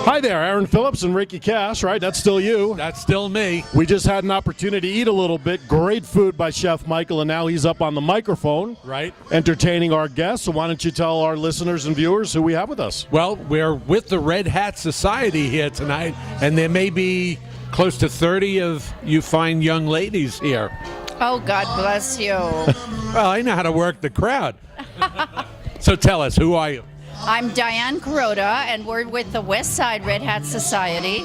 Hi there, Aaron Phillips and Ricky Cash, right? That's still you. That's still me. We just had an opportunity to eat a little bit. Great food by Chef Michael, and now he's up on the microphone, Right. entertaining our guests. So why don't you tell our listeners and viewers who we have with us? Well, we're with the Red Hat Society here tonight, and there may be close to 30 of you fine young ladies here. Oh, God bless you. Well, I know how to work the crowd. So tell us, who are you? I'm Diane Kuroda, and we're with the West Side Red Hat Society.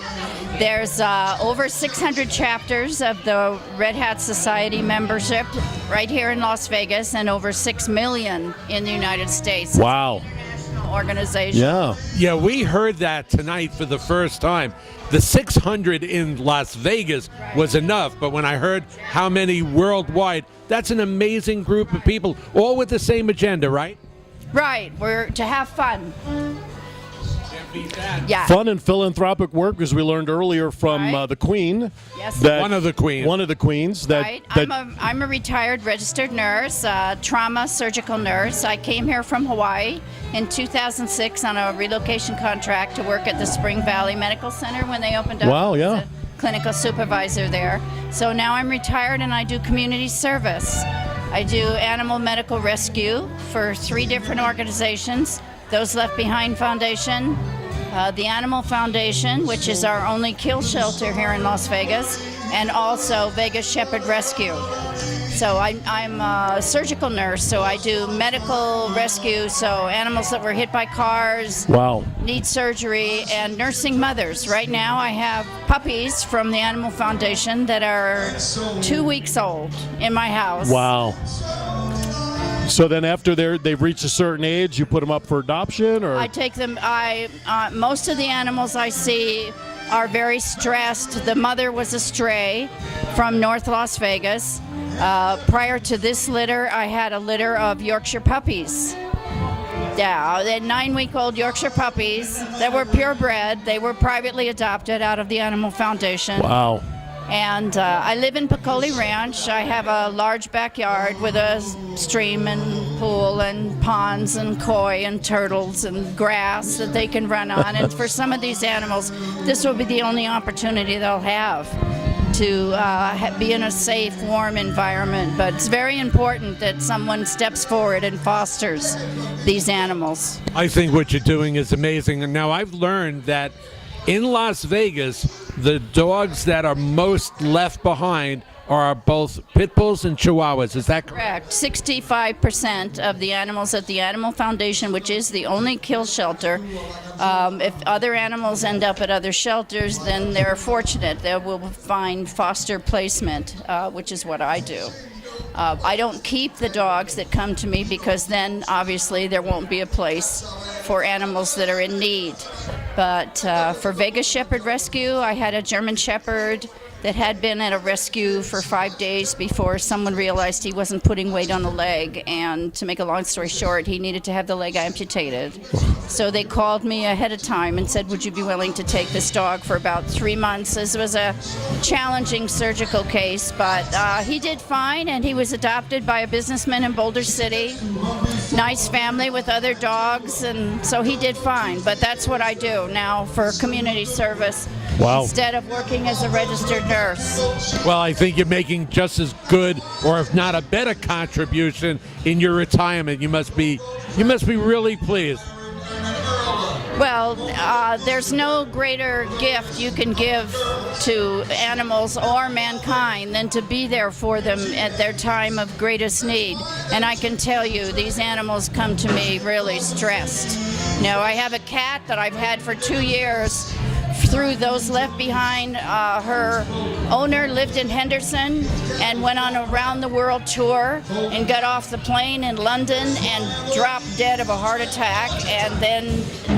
There's over 600 chapters of the Red Hat Society membership right here in Las Vegas, and over 6 million in the United States. Wow. It's an international organization. Yeah. Yeah, we heard that tonight for the first time. The 600 in Las Vegas was enough, but when I heard how many worldwide, that's an amazing group of people, all with the same agenda, right? Right, we're to have fun. Yeah. Fun and philanthropic work, as we learned earlier from Right. the Queen. Yes. One of the queens. One of the queens. Right. I'm a retired registered nurse, trauma surgical nurse. I came here from Hawaii in 2006 on a relocation contract to work at the Spring Valley Medical Center when they opened up. Wow, yeah. As a clinical supervisor there. So now I'm retired and I do community service. I do animal medical rescue for 3 different organizations. Those Left Behind Foundation, the Animal Foundation, which is our only kill shelter here in Las Vegas, and also Vegas Shepherd Rescue. So I'm a surgical nurse, so I do medical rescue, so animals that were hit by cars, Wow. need surgery, and nursing mothers. Right now I have puppies from the Animal Foundation that are 2 weeks old in my house. Wow. So then after they've reached a certain age, you put them up for adoption? Or I take them, most of the animals I see are very stressed. The mother was a stray from North Las Vegas. Prior to this litter, I had a litter of Yorkshire puppies. Yeah, they had 9-week-old Yorkshire puppies that were purebred. They were privately adopted out of the Animal Foundation. Wow. And I live in Picoli Ranch. I have a large backyard with a stream and pool and ponds and koi and turtles and grass that they can run on. And for some of these animals, this will be the only opportunity they'll have to be in a safe, warm environment. But it's very important that someone steps forward and fosters these animals. I think what you're doing is amazing. And now I've learned that in Las Vegas, the dogs that are most left behind are both pit bulls and chihuahuas. Is that correct? Correct. 65% of the animals at the Animal Foundation, which is the only kill shelter, if other animals end up at other shelters, then they're fortunate. They will find foster placement, which is what I do. I don't keep the dogs that come to me because then obviously there won't be a place for animals that are in need. But for Vegas Shepherd Rescue, I had a German Shepherd that had been at a rescue for 5 days before someone realized he wasn't putting weight on the leg, and to make a long story short, he needed to have the leg amputated. So they called me ahead of time and said, would you be willing to take this dog for about 3 months? This was a challenging surgical case, but he did fine, and he was adopted by a businessman in Boulder City. Nice family with other dogs, and so he did fine. But that's what I do now for community service. Wow. Instead of working as a registered nurse. Well, I think you're making just as good, or if not a better contribution in your retirement. You must be really pleased. Well, there's no greater gift you can give to animals or mankind than to be there for them at their time of greatest need. And I can tell you, these animals come to me really stressed. Now, I have a cat that I've had for 2 years. Through Those Left Behind, her owner lived in Henderson and went on a round-the-world tour and got off the plane in London and dropped dead of a heart attack. And then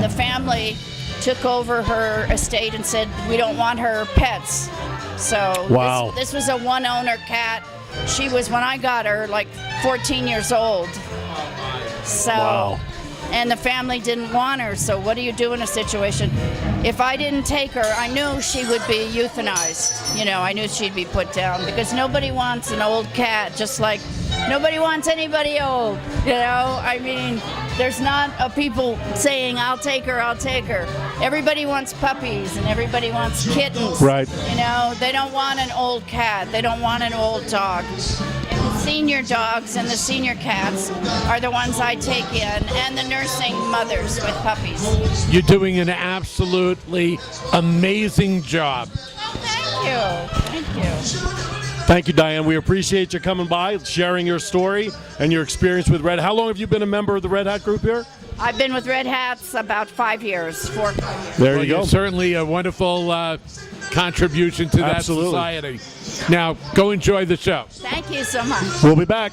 the family took over her estate and said, we don't want her pets. So Wow. this was a one-owner cat. She was, when I got her, like 14 years old. So. Wow. And the family didn't want her, so what do you do in a situation? If I didn't take her, I knew she would be euthanized. You know, I knew she'd be put down because nobody wants an old cat, just like nobody wants anybody old. You know, I mean, there's not a people saying, I'll take her, I'll take her. Everybody wants puppies and everybody wants kittens. Right. You know, they don't want an old cat. They don't want an old dog. And the senior dogs and the senior cats are the ones I take in, and the nursing mothers with puppies. You're doing an absolutely amazing job. Thank you. Thank you. Thank you, Diane. We appreciate you coming by, sharing your story and your experience with Red. How long have you been a member of the Red Hat Group here? I've been with Red Hats about 4 or 5 years. There Well, you go. you're certainly a wonderful contribution to Absolutely. that society. Now, go enjoy the show. Thank you so much. We'll be back.